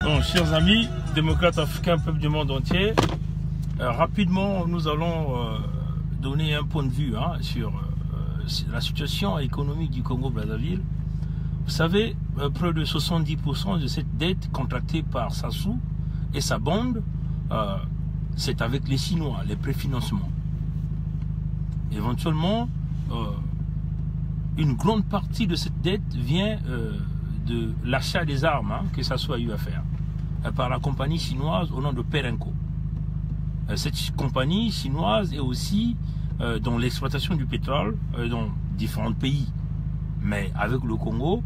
Bon, chers amis, démocrates africains, peuple du monde entier, rapidement, nous allons donner un point de vue sur la situation économique du Congo-Brazzaville. Vous savez, près de 70% de cette dette contractée par Sassou et sa bande, c'est avec les Chinois, les préfinancements. Éventuellement, une grande partie de cette dette vient de l'achat des armes que Sassou a eu à faire par la compagnie chinoise au nom de Perenco. Cette compagnie chinoise est aussi dans l'exploitation du pétrole dans différents pays. Mais avec le Congo,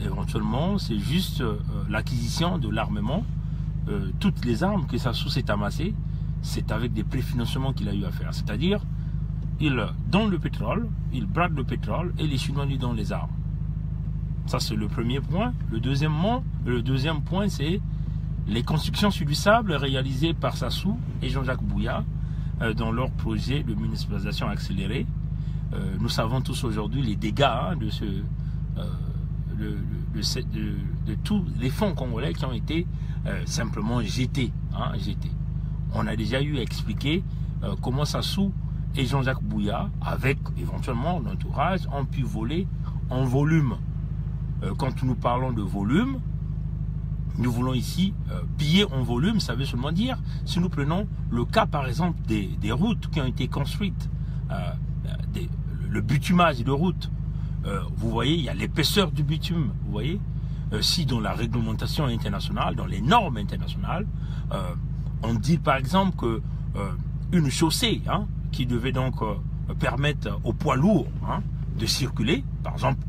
éventuellement, c'est juste l'acquisition de l'armement. Toutes les armes que Sassou s'est amassées, c'est avec des préfinancements qu'il a eu à faire. C'est-à-dire, il donne le pétrole, il brade le pétrole et les Chinois lui donnent les armes. Ça, c'est le premier point. Le deuxième point, c'est les constructions sur du sable réalisées par Sassou et Jean-Jacques Bouya dans leur projet de municipalisation accélérée. Nous savons tous aujourd'hui les dégâts de tous les fonds congolais qui ont été simplement jetés. On a déjà eu à expliquer comment Sassou et Jean-Jacques Bouya, avec éventuellement l'entourage, ont pu voler en volume. Quand nous parlons de volume, nous voulons ici piller en volume. Ça veut seulement dire, si nous prenons le cas par exemple des routes qui ont été construites, le bitumage de routes, vous voyez, il y a l'épaisseur du bitume, vous voyez. Si dans la réglementation internationale, dans les normes internationales, on dit par exemple que une chaussée qui devait donc permettre aux poids lourds de circuler, par exemple,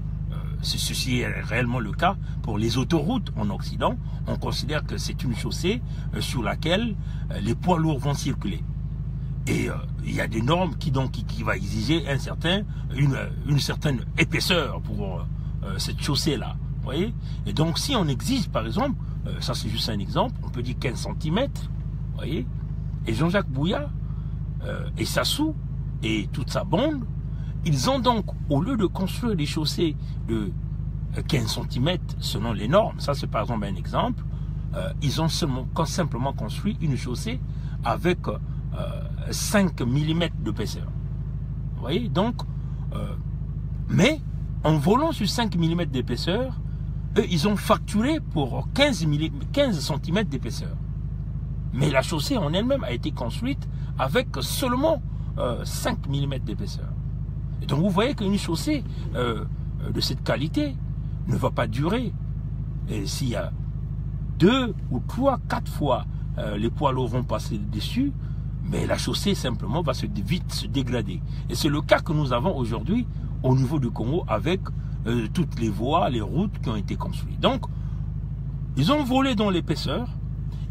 ceci est réellement le cas pour les autoroutes en Occident, on considère que c'est une chaussée sur laquelle les poids lourds vont circuler. Et il y a des normes qui va exiger une certaine épaisseur pour cette chaussée-là. Vous voyez? Et donc si on exige par exemple, ça c'est juste un exemple, on peut dire 15 cm, vous voyez? Et Jean-Jacques Bouya et Sassou et toute sa bande, ils ont donc, au lieu de construire des chaussées de 15 cm selon les normes, ça c'est par exemple un exemple, ils ont simplement construit une chaussée avec 5 mm d'épaisseur. Vous voyez? Donc, mais en volant sur 5 mm d'épaisseur, eux, ils ont facturé pour 15 cm d'épaisseur. Mais la chaussée en elle-même a été construite avec seulement 5 mm d'épaisseur. Et donc vous voyez qu'une chaussée de cette qualité ne va pas durer. Et s'il y a 2 ou 3, 4 fois les poids lourds vont passer dessus, mais la chaussée simplement va vite se dégrader. Et c'est le cas que nous avons aujourd'hui au niveau du Congo avec toutes les voies, les routes qui ont été construites. Donc, ils ont volé dans l'épaisseur,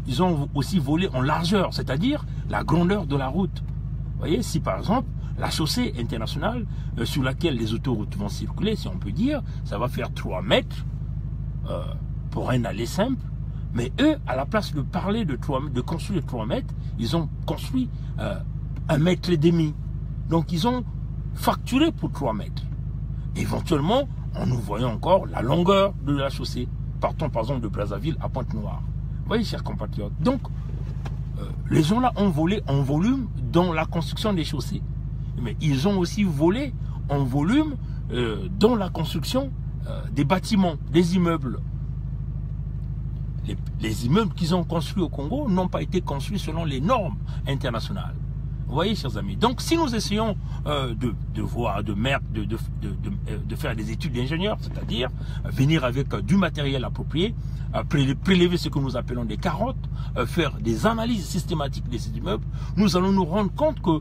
ils ont aussi volé en largeur, c'est-à-dire la grandeur de la route. Vous voyez, si par exemple, la chaussée internationale sur laquelle les autoroutes vont circuler, si on peut dire, ça va faire 3 mètres pour un aller simple. Mais eux, à la place de parler de construire 3 mètres, ils ont construit 1,5 mètre. Donc ils ont facturé pour 3 mètres. Éventuellement, en nous voyant encore la longueur de la chaussée. Partons par exemple de Brazzaville à Pointe-Noire. Vous voyez, chers compatriotes. Donc, les gens-là ont volé en volume dans la construction des chaussées. Mais ils ont aussi volé en volume dans la construction des bâtiments, des immeubles. Les immeubles qu'ils ont construits au Congo n'ont pas été construits selon les normes internationales. Vous voyez, chers amis. Donc, si nous essayons de faire des études d'ingénieur, c'est-à-dire venir avec du matériel approprié, prélever ce que nous appelons des carottes, faire des analyses systématiques de ces immeubles, nous allons nous rendre compte que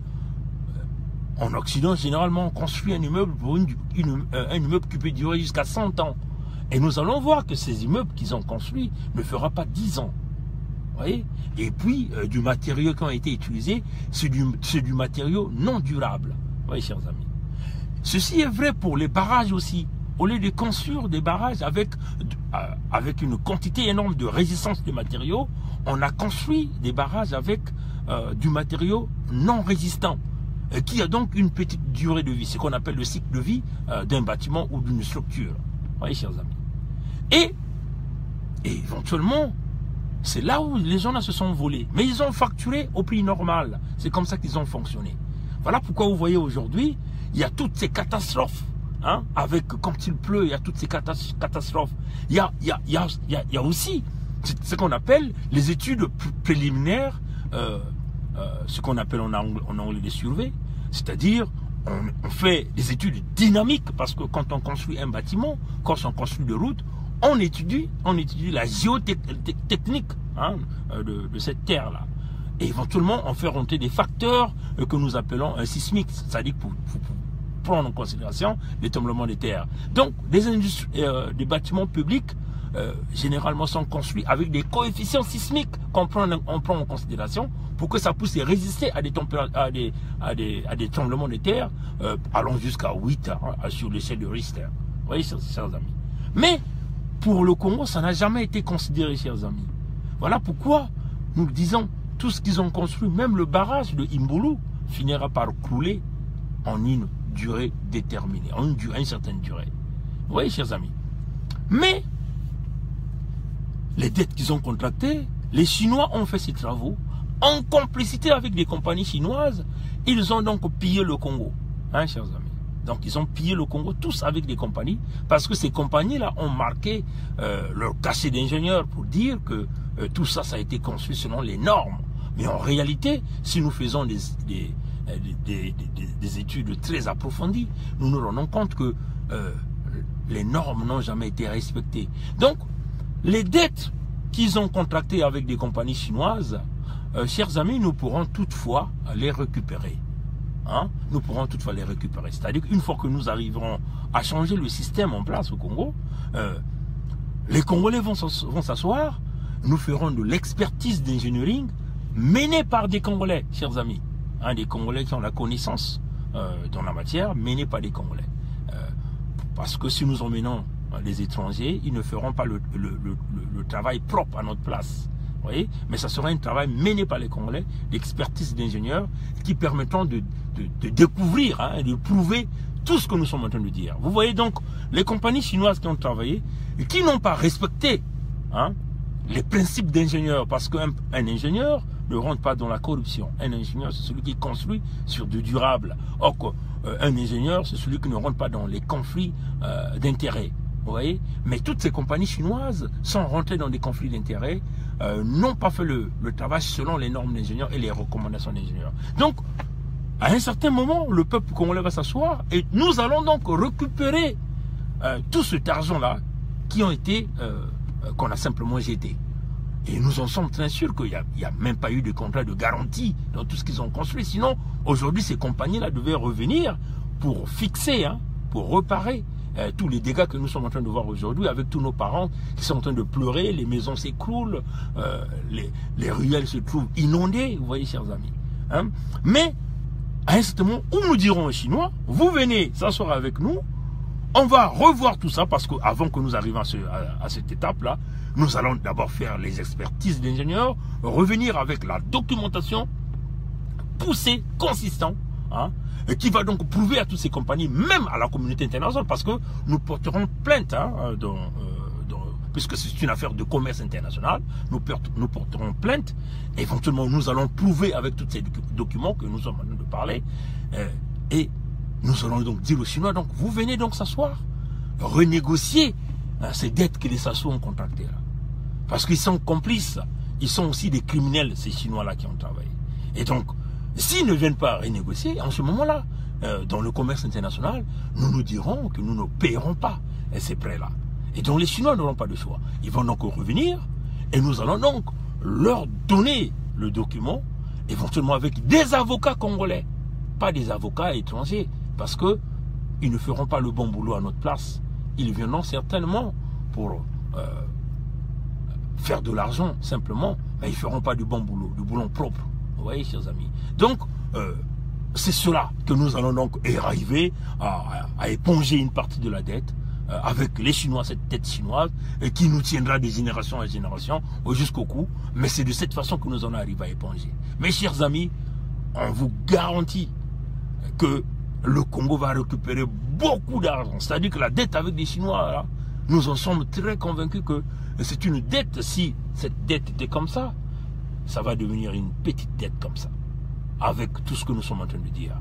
en Occident, généralement, on construit un immeuble pour un immeuble qui peut durer jusqu'à 100 ans. Et nous allons voir que ces immeubles qu'ils ont construits ne feront pas 10 ans. Vous voyez? Et puis, du matériau qui a été utilisé, c'est du matériau non durable. Vous voyez, chers amis. Ceci est vrai pour les barrages aussi. Au lieu de construire des barrages avec une quantité énorme de résistance de matériaux, on a construit des barrages avec du matériau non résistant, qui a donc une petite durée de vie, ce qu'on appelle le cycle de vie d'un bâtiment ou d'une structure. Vous voyez, chers amis. Et éventuellement, c'est là où les gens là se sont volés. Mais ils ont facturé au prix normal. C'est comme ça qu'ils ont fonctionné. Voilà pourquoi vous voyez aujourd'hui, il y a toutes ces catastrophes. Hein, avec, quand il pleut, il y a toutes ces catastrophes. Il y a aussi ce qu'on appelle les études préliminaires, ce qu'on appelle en anglais des surveys. C'est-à-dire, on fait des études dynamiques parce que quand on construit un bâtiment, quand on construit des routes, on étudie la géotechnique hein, de cette terre-là. Et éventuellement, on fait remonter des facteurs que nous appelons sismiques, c'est-à-dire pour prendre en considération les tremblements de terre. Donc, des bâtiments publics, généralement, sont construits avec des coefficients sismiques qu'on prend en considération pour que ça puisse résister à des tremblements de terre, allant jusqu'à 8 hein, sur l'échelle de Richter. Vous voyez, chers amis. Mais, pour le Congo, ça n'a jamais été considéré, chers amis. Voilà pourquoi nous disons, tout ce qu'ils ont construit, même le barrage de Imbulu, finira par couler en une durée déterminée, en une certaine durée. Vous voyez, chers amis. Mais, les dettes qu'ils ont contractées, les Chinois ont fait ces travaux, en complicité avec des compagnies chinoises, ils ont donc pillé le Congo. Hein, chers amis. Donc, ils ont pillé le Congo, tous avec des compagnies, parce que ces compagnies-là ont marqué leur cachet d'ingénieurs pour dire que tout ça, ça a été construit selon les normes. Mais en réalité, si nous faisons des études très approfondies, nous nous rendons compte que les normes n'ont jamais été respectées. Donc, les dettes qu'ils ont contractées avec des compagnies chinoises, chers amis, nous pourrons toutefois les récupérer. Hein? Nous pourrons toutefois les récupérer. C'est-à-dire qu'une fois que nous arriverons à changer le système en place au Congo, les Congolais vont s'asseoir, nous ferons de l'expertise d'engineering menée par des Congolais, chers amis. Hein, des Congolais qui ont la connaissance dans la matière, menée par des Congolais. Parce que si nous emmenons les étrangers, ils ne feront pas le travail propre à notre place. Vous voyez? Mais ça sera un travail mené par les Congolais, d'expertise d'ingénieurs, qui permettront de découvrir hein, et de prouver tout ce que nous sommes en train de dire. Vous voyez donc les compagnies chinoises qui ont travaillé et qui n'ont pas respecté hein, les principes d'ingénieur, parce qu'un ingénieur ne rentre pas dans la corruption. Un ingénieur, c'est celui qui construit sur du durable. Or, un ingénieur, c'est celui qui ne rentre pas dans les conflits d'intérêts. Vous voyez? Mais toutes ces compagnies chinoises sont rentrées dans des conflits d'intérêts, n'ont pas fait le travail selon les normes d'ingénieurs et les recommandations d'ingénieurs. Donc, à un certain moment, le peuple congolais va s'asseoir et nous allons donc récupérer tout cet argent-là qui ont été, qu'on a simplement jeté. Et nous en sommes très sûrs qu'il n'y a même pas eu de contrat de garantie dans tout ce qu'ils ont construit. Sinon, aujourd'hui, ces compagnies-là devaient revenir pour fixer, hein, pour réparer tous les dégâts que nous sommes en train de voir aujourd'hui avec tous nos parents qui sont en train de pleurer, les maisons s'écroulent, les ruelles se trouvent inondées, vous voyez, chers amis. Hein? Mais, à un certain moment, où nous dirons aux Chinois, vous venez s'asseoir avec nous, on va revoir tout ça, parce qu'avant que nous arrivions à cette étape-là, nous allons d'abord faire les expertises d'ingénieurs, revenir avec la documentation poussée, consistante, hein, qui va donc prouver à toutes ces compagnies, même à la communauté internationale, parce que nous porterons plainte, hein, puisque c'est une affaire de commerce international, nous porterons plainte, éventuellement nous allons prouver avec tous ces documents que nous sommes en train de parler, et nous allons donc dire aux Chinois, donc vous venez donc s'asseoir, renégocier ces dettes que les Sassou ont contractées là. Parce qu'ils sont complices, ils sont aussi des criminels, ces Chinois-là qui ont travaillé. Et donc, s'ils ne viennent pas renégocier, en ce moment-là, dans le commerce international, nous nous dirons que nous ne paierons pas ces prêts-là. Et donc les Chinois n'auront pas de choix. Ils vont donc revenir et nous allons donc leur donner le document, éventuellement avec des avocats congolais, pas des avocats étrangers, parce qu'ils ne feront pas le bon boulot à notre place. Ils viendront certainement pour faire de l'argent simplement, mais ils ne feront pas du bon boulot, du boulot propre. Vous voyez, chers amis. Donc, c'est cela que nous allons donc arriver à éponger une partie de la dette avec les Chinois, cette dette chinoise, qui nous tiendra de génération en génération jusqu'au cou. Mais c'est de cette façon que nous allons arriver à éponger. Mes chers amis, on vous garantit que le Congo va récupérer beaucoup d'argent. C'est-à-dire que la dette avec les Chinois, là, nous en sommes très convaincus que c'est une dette, si cette dette était comme ça, ça va devenir une petite dette comme ça, avec tout ce que nous sommes en train de dire.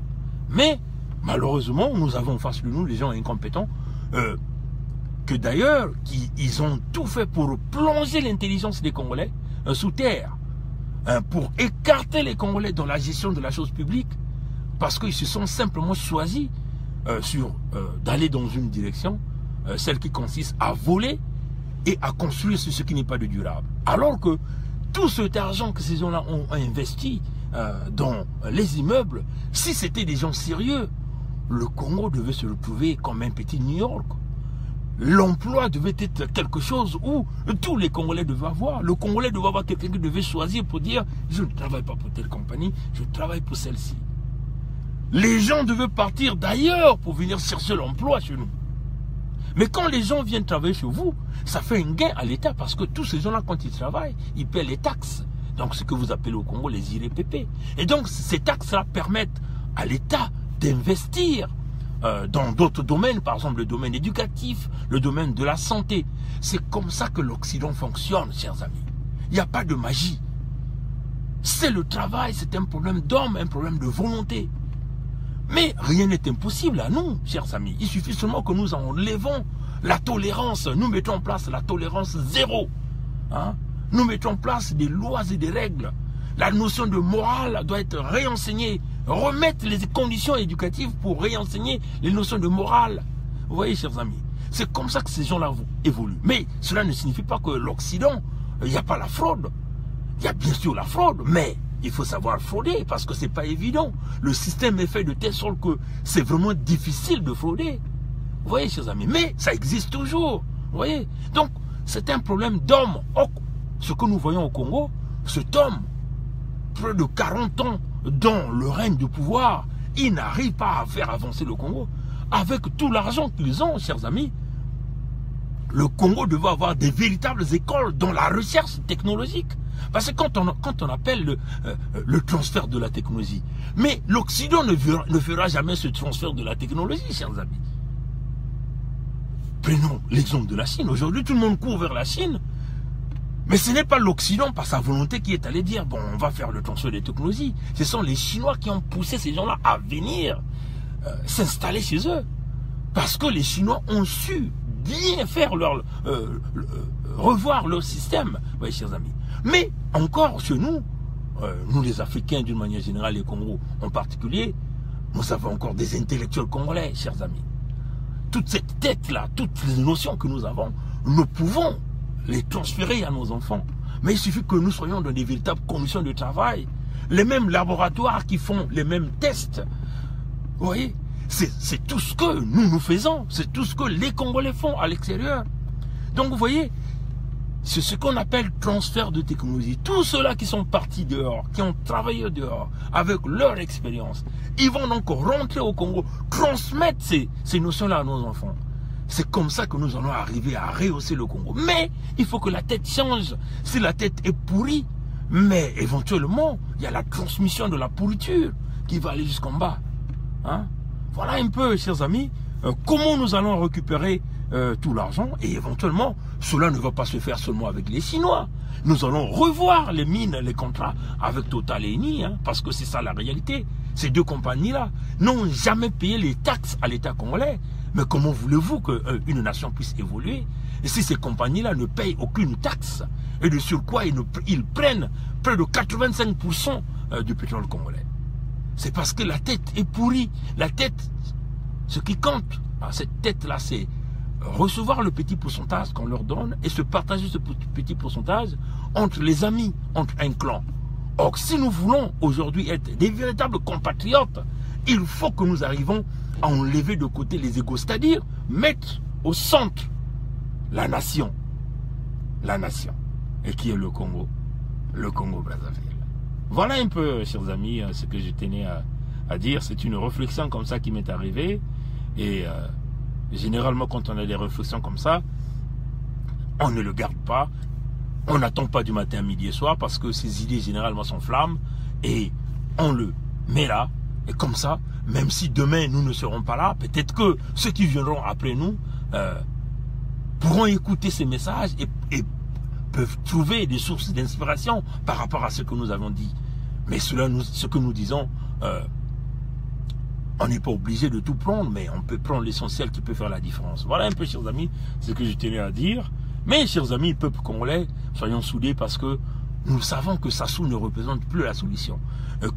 Mais, malheureusement, nous avons face de nous des gens incompétents, que d'ailleurs, ils ont tout fait pour plonger l'intelligence des Congolais sous terre, pour écarter les Congolais dans la gestion de la chose publique, parce qu'ils se sont simplement choisis d'aller dans une direction, celle qui consiste à voler et à construire sur ce qui n'est pas de durable. Alors que tout cet argent que ces gens-là ont investi dans les immeubles, si c'était des gens sérieux, le Congo devait se retrouver comme un petit New York. L'emploi devait être quelque chose où tous les Congolais devaient avoir. Le Congolais devait avoir quelqu'un qui devait choisir pour dire « je ne travaille pas pour telle compagnie, je travaille pour celle-ci ». Les gens devaient partir d'ailleurs pour venir chercher l'emploi chez nous. Mais quand les gens viennent travailler chez vous, ça fait un gain à l'État parce que tous ces gens-là, quand ils travaillent, ils paient les taxes. Donc ce que vous appelez au Congo les IRPP. Et donc ces taxes-là permettent à l'État d'investir dans d'autres domaines, par exemple le domaine éducatif, le domaine de la santé. C'est comme ça que l'Occident fonctionne, chers amis. Il n'y a pas de magie. C'est le travail, c'est un problème d'homme, un problème de volonté. Mais rien n'est impossible à nous, chers amis. Il suffit seulement que nous enlevons la tolérance. Nous mettons en place la tolérance zéro. Hein? Nous mettons en place des lois et des règles. La notion de morale doit être réenseignée. Remettre les conditions éducatives pour réenseigner les notions de morale. Vous voyez, chers amis, c'est comme ça que ces gens-là évoluent. Mais cela ne signifie pas que l'Occident, il n'y a pas la fraude. Il y a bien sûr la fraude, mais il faut savoir frauder parce que ce n'est pas évident. Le système est fait de telle sorte que c'est vraiment difficile de frauder. Vous voyez, chers amis, mais ça existe toujours. Vous voyez, donc c'est un problème d'homme. Ce que nous voyons au Congo, cet homme, près de 40 ans dans le règne du pouvoir, il n'arrive pas à faire avancer le Congo. Avec tout l'argent qu'ils ont, chers amis, le Congo devait avoir des véritables écoles dans la recherche technologique. Parce que quand on appelle le transfert de la technologie, mais l'Occident ne fera jamais ce transfert de la technologie, chers amis. Prenons l'exemple de la Chine. Aujourd'hui, tout le monde court vers la Chine. Mais ce n'est pas l'Occident, par sa volonté, qui est allé dire, bon, on va faire le transfert des technologies. Ce sont les Chinois qui ont poussé ces gens-là à venir s'installer chez eux. Parce que les Chinois ont su bien faire revoir leur système, vous voyez, chers amis. Mais encore chez nous, nous les Africains d'une manière générale, les Congos en particulier, nous avons encore des intellectuels congolais, chers amis. Toute cette tête-là, toutes les notions que nous avons, nous pouvons les transférer à nos enfants. Mais il suffit que nous soyons dans des véritables conditions de travail. Les mêmes laboratoires qui font les mêmes tests. Vous voyez, c'est tout ce que nous faisons. C'est tout ce que les Congolais font à l'extérieur. Donc vous voyez, c'est ce qu'on appelle transfert de technologie. Tous ceux-là qui sont partis dehors, qui ont travaillé dehors, avec leur expérience, ils vont donc rentrer au Congo, transmettre ces notions-là à nos enfants. C'est comme ça que nous allons arriver à rehausser le Congo. Mais il faut que la tête change. Si la tête est pourrie, mais éventuellement, il y a la transmission de la pourriture qui va aller jusqu'en bas. Hein? Voilà un peu, chers amis, comment nous allons récupérer tout l'argent. Et éventuellement, cela ne va pas se faire seulement avec les Chinois. Nous allons revoir les mines, les contrats avec Total et Eni, hein, parce que c'est ça la réalité. Ces deux compagnies-là n'ont jamais payé les taxes à l'État congolais. Mais comment voulez-vous qu'une nation puisse évoluer si ces compagnies-là ne payent aucune taxe? Et de surcroît, ils prennent près de 85% du pétrole congolais. C'est parce que la tête est pourrie. La tête, ce qui compte, cette tête-là, c'est recevoir le petit pourcentage qu'on leur donne et se partager ce petit pourcentage entre les amis, entre un clan. Or, si nous voulons aujourd'hui être des véritables compatriotes, il faut que nous arrivions à enlever de côté les égos, c'est-à-dire mettre au centre la nation, et qui est le Congo Brazzaville. Voilà un peu, chers amis, ce que je tenais à dire. C'est une réflexion comme ça qui m'est arrivée, et généralement quand on a des réflexions comme ça, on ne le garde pas, on n'attend pas du matin, midi et soir, parce que ces idées généralement s'enflamment, et on le met là. Et comme ça, même si demain nous ne serons pas là, peut-être que ceux qui viendront après nous pourront écouter ces messages et peuvent trouver des sources d'inspiration par rapport à ce que nous avons dit. Mais ce que nous disons, on n'est pas obligé de tout prendre, mais on peut prendre l'essentiel qui peut faire la différence. Voilà un peu, chers amis, ce que je tenais à dire. Mais, chers amis, peuple congolais, soyons soudés parce que nous savons que Sassou ne représente plus la solution,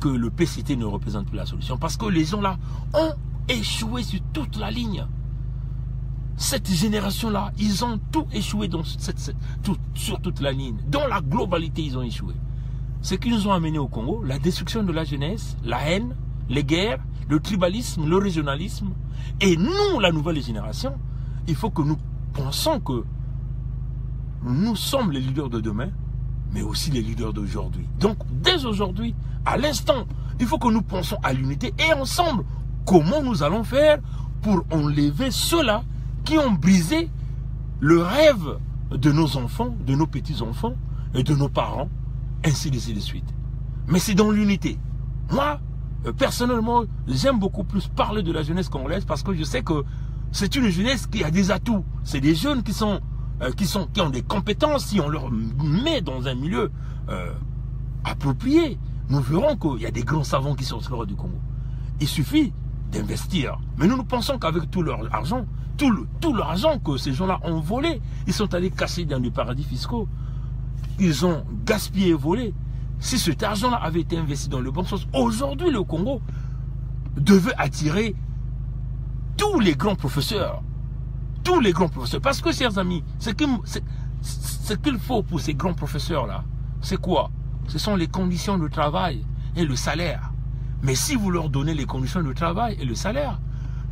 que le PCT ne représente plus la solution, parce que les gens là ont échoué sur toute la ligne. Cette génération-là, ils ont tout échoué sur toute la ligne. Dans la globalité, ils ont échoué. Ce qui nous ont amené au Congo, la destruction de la jeunesse, la haine, les guerres, le tribalisme, le régionalisme. Et nous, la nouvelle génération, il faut que nous pensions que nous sommes les leaders de demain, mais aussi les leaders d'aujourd'hui. Donc, dès aujourd'hui, à l'instant, il faut que nous pensions à l'unité et ensemble, comment nous allons faire pour enlever ceux-là qui ont brisé le rêve de nos enfants, de nos petits-enfants et de nos parents, ainsi de suite. Mais c'est dans l'unité. Moi, personnellement, j'aime beaucoup plus parler de la jeunesse congolaise parce que je sais que c'est une jeunesse qui a des atouts. C'est des jeunes qui ont des compétences. Si on leur met dans un milieu approprié, nous verrons qu'il y a des grands savants qui sortiront du Congo. Il suffit d'investir. Mais nous pensons qu'avec tout leur argent, tout l'argent que ces gens-là ont volé, ils sont allés cacher dans des paradis fiscaux. Ils ont gaspillé et volé. Si cet argent-là avait été investi dans le bon sens, aujourd'hui le Congo devait attirer tous les grands professeurs. Tous les grands professeurs. Parce que, chers amis, ce qu'il faut pour ces grands professeurs-là, c'est quoi? Ce sont les conditions de travail et le salaire. Mais si vous leur donnez les conditions de travail et le salaire,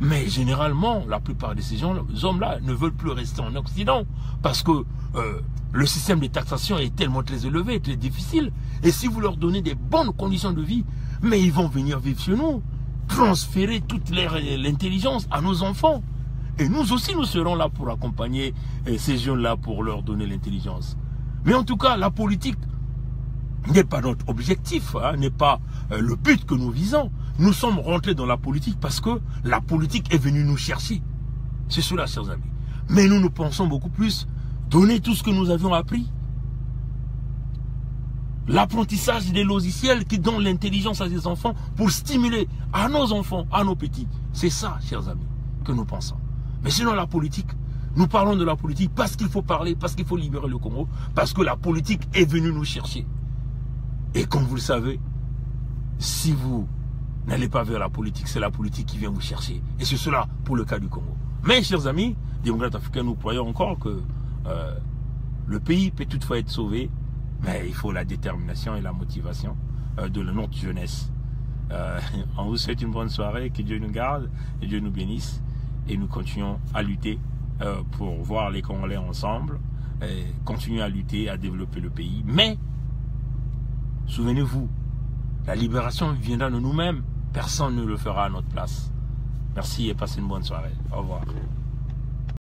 mais généralement, la plupart de ces hommes-là ne veulent plus rester en Occident parce que le système de taxation est tellement très élevé, très difficile. Et si vous leur donnez des bonnes conditions de vie, mais ils vont venir vivre chez nous, transférer toute l'intelligence à nos enfants. Et nous aussi, nous serons là pour accompagner ces jeunes-là pour leur donner l'intelligence. Mais en tout cas, la politique n'est pas notre objectif, hein, n'est pas le but que nous visons. Nous sommes rentrés dans la politique parce que la politique est venue nous chercher. C'est cela, chers amis. Mais nous pensons beaucoup plus donner tout ce que nous avions appris. L'apprentissage des logiciels qui donnent l'intelligence à des enfants pour stimuler à nos enfants, à nos petits. C'est ça, chers amis, que nous pensons. Mais sinon, la politique, nous parlons de la politique parce qu'il faut parler, parce qu'il faut libérer le Congo, parce que la politique est venue nous chercher. Et comme vous le savez, si vous n'allez pas vers la politique, c'est la politique qui vient vous chercher. Et c'est cela pour le cas du Congo. Mais, chers amis, démocrates africains, nous croyons encore que le pays peut toutefois être sauvé, mais il faut la détermination et la motivation de notre jeunesse. On vous souhaite une bonne soirée, que Dieu nous garde et Dieu nous bénisse. Et nous continuons à lutter pour voir les Congolais ensemble, et continuer à lutter, à développer le pays. Mais, souvenez-vous, la libération viendra de nous-mêmes. Personne ne le fera à notre place. Merci et passez une bonne soirée. Au revoir.